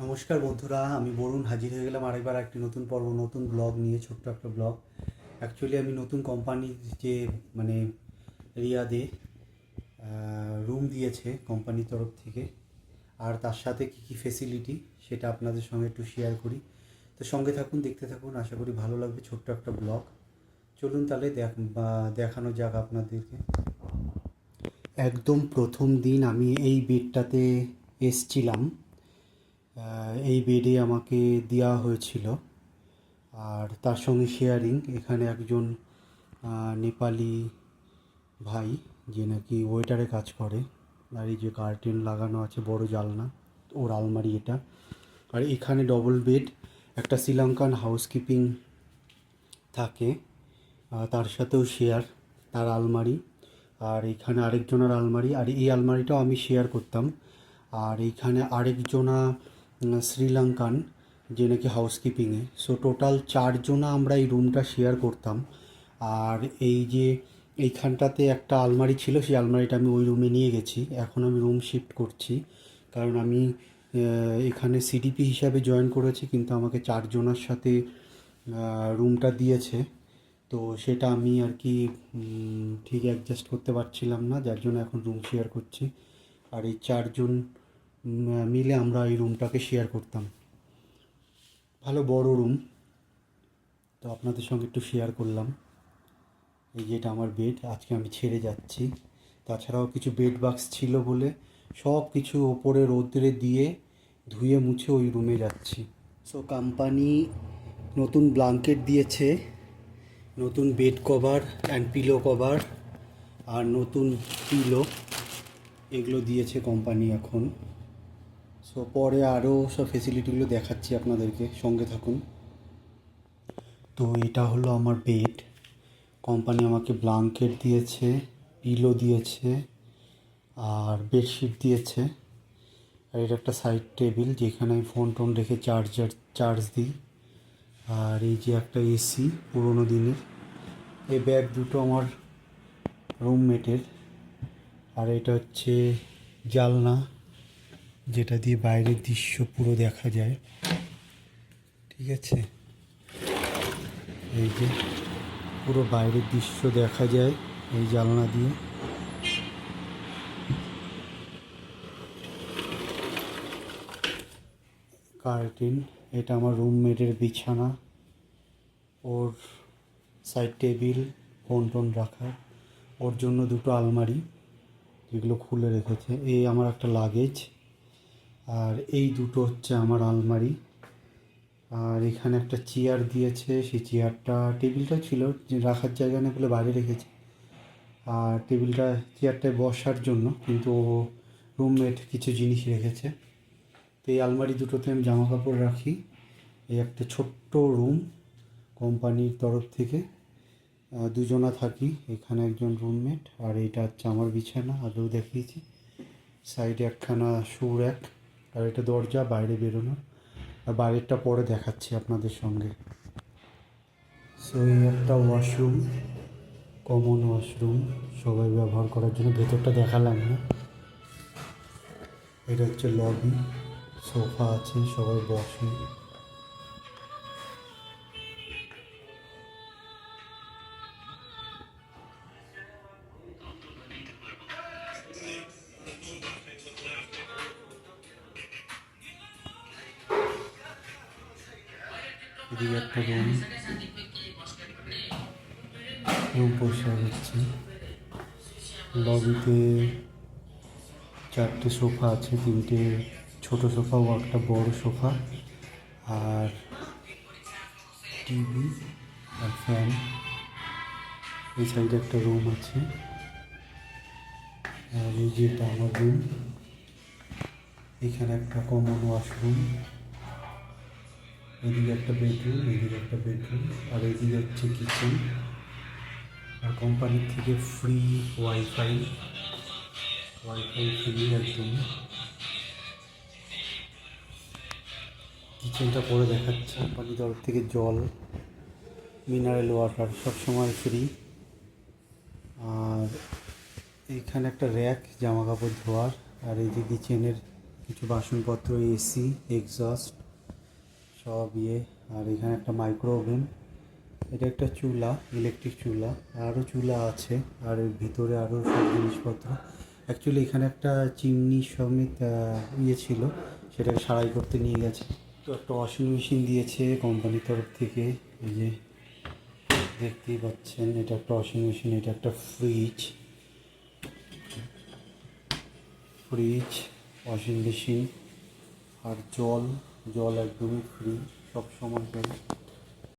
নমস্কার বন্ধুরা, আমি বরুণ হাজির হয়ে গেলাম আরেকবার একটি নতুন পর্ব, নতুন ব্লগ নিয়ে। ছোট্ট একটা ব্লগ। অ্যাকচুয়ালি আমি নতুন কোম্পানির যে মানে রিয়াদে রুম দিয়েছে কোম্পানির তরফ থেকে, আর তার সাথে কী কী ফেসিলিটি সেটা আপনাদের সঙ্গে একটু শেয়ার করি। তো সঙ্গে থাকুন, দেখতে থাকুন, আশা করি ভালো লাগবে। ছোট্ট একটা ব্লগ, চলুন তাহলে দেখানো যাক আপনাদেরকে। একদম প্রথম দিন আমি এই বেডটাতে এসছিলাম। এই বেডে আমাকে দেওয়া হয়েছিল, আর তার সঙ্গে শেয়ারিং এখানে একজন নেপালি ভাই, যে নাকি ওয়েটারে কাজ করে। আর এই যে কার্টেন লাগানো আছে, বড় জালনা, ওর আলমারি এটা। আর এখানে ডবল বেড, একটা শ্রীলঙ্কান হাউসকিপিং থাকে, তার সাথেও শেয়ার, তার আলমারি। আর এইখানে আরেকজনের আলমারি, আর এই আলমারিটাও আমি শেয়ার করতাম। আর এইখানে আরেকজনা শ্রীলঙ্কান, যে নাকি হাউসকিপিংয়ে। সো টোটাল চারজনা আমরা এই রুমটা শেয়ার করতাম। আর এই যে এইখানটাতে একটা আলমারি ছিল, সেই আলমারিটা আমি ওই রুমে নিয়ে গেছি। এখন আমি রুম শিফট করছি, কারণ আমি এখানে সিডিপি হিসাবে জয়েন করেছি, কিন্তু আমাকে চারজনার সাথে রুমটা দিয়েছে। তো সেটা আমি আর কি ঠিক অ্যাডজাস্ট করতে পারছিলাম না, যার জন্য এখন রুম শেয়ার করছি। আর এই চারজন মিলে আমরা এই রুমটাকে শেয়ার করতাম। ভালো বড় রুম, তো আপনাদের সঙ্গে একটু শেয়ার করলাম। এই যেটা আমার বেড, আজকে আমি ছেড়ে যাচ্ছি। তাছাড়াও কিছু বেড বাক্স ছিল বলে সব কিছু ওপরে রোদ্রে দিয়ে ধুয়ে মুছে ওই রুমে যাচ্ছি। সো কোম্পানি নতুন ব্ল্যাঙ্কেট দিয়েছে, নতুন bed cover and pillow cover, আর নতুন পিলো, এগুলো দিয়েছে কোম্পানি এখন। সো পরে আরও সব ফেসিলিটিগুলো দেখাচ্ছি আপনাদেরকে, সঙ্গে থাকুন। তো এটা হলো আমার বেড। কোম্পানি আমাকে ব্ল্যাঙ্কেট দিয়েছে, পিলো দিয়েছে, আর বেডশিট দিয়েছে। আর এটা একটা সাইড টেবিল, যেখানে আমি ফোন টোন রেখে চার্জ দিই। আর এই যে একটা এসি পুরোনো দিনের। এই ব্যাগ দুটো আমার রুমমেটের। আর এটা হচ্ছে জানলা, যেটা দিয়ে বাইরের দৃশ্য পুরো দেখা যায়। ঠিক আছে, এই যে পুরো বাইরের দৃশ্য দেখা যায় এই জানলা দিয়ে। কার্টেন, এটা আমার রুমমেটের বিছানা, ওর সাইড টেবিল, ফোন টোন রাখার, ওর জন্য দুটো আলমারি যেগুলো খুলে রেখেছে। এই আমার একটা লাগেজ, আর এই দুটো হচ্ছে আমার আলমারি। আর এখানে একটা চেয়ার দিয়েছে, সেই চেয়ারটা, টেবিলটা ছিল যে রাখার জায়গা নেই বলে বাইরে রেখেছে। আর টেবিলটা, চেয়ারটায় বসার জন্য, কিন্তু ও রুমমেট কিছু জিনিস রেখেছে। তো এই আলমারি দুটোতে আমি জামা কাপড় রাখি। এই একটা ছোট্ট রুম কোম্পানির তরফ থেকে, দুজনা থাকি এখানে, একজন রুমমেট। আর এইটা হচ্ছে আমার বিছানা, আগেও দেখিয়েছি। সাইডে একখানা শু র্যাক, আর এটা দরজা বাইরে বেরোনোর। আর বাইরেরটা পরে দেখাচ্ছি আপনাদের সঙ্গে। সো এই একটা ওয়াশরুম, কমন ওয়াশরুম, সবাই ব্যবহার করার জন্য। ভেতরটা দেখালাম না। এটা হচ্ছে লবি, সোফা আছে, সবাই বসে। এদিকে একটা রুম, রুম পরিষ্কার হচ্ছে। লবিতে চারটে সোফা আছে, তিনটে ছোট সোফা ও একটা বড় সোফা, আর টিভি আর ফ্যান। এই সাইডে একটা রুম আছে। আর এই যে এটা আমার রুম, এখানে একটা কমন ওয়াশরুম, এদিকে একটা বেডরুম, এদিকে একটা বেডরুম, আর এদিকে হচ্ছে কিচেন। আর কোম্পানির থেকে ফ্রি ওয়াইফাই, ওয়াইফাই ফ্রি একদম। কিচেনটা পরে দেখাচ্ছে। কোম্পানির তরফ থেকে জল, মিনারেল ওয়াটার সবসময় ফ্রি। আর এইখানে একটা র্যাক জামা কাপড় ধোয়ার। আর এই যে কিচেনের কিছু বাসনপত্র, এসি, এক্সস্ট সব ইয়ে। আর এখানে একটা মাইক্রো ওভেন, এটা একটা চুলা, ইলেকট্রিক চুলা। আরও চুলা আছে, আর এর ভিতরে আরও সব জিনিসপত্র। অ্যাকচুয়ালি এখানে একটা চিমনি সমেত ইয়ে ছিল, সেটাকে সারাই করতে নিয়ে গেছে। তো একটা ওয়াশিং মেশিন দিয়েছে কোম্পানির তরফ থেকে, এই যে দেখতেই পাচ্ছেন, এটা একটা ওয়াশিং মেশিন। এটা একটা ফ্রিজ, ওয়াশিং মেশিন। আর জল একদমই ফ্রি সব সময়।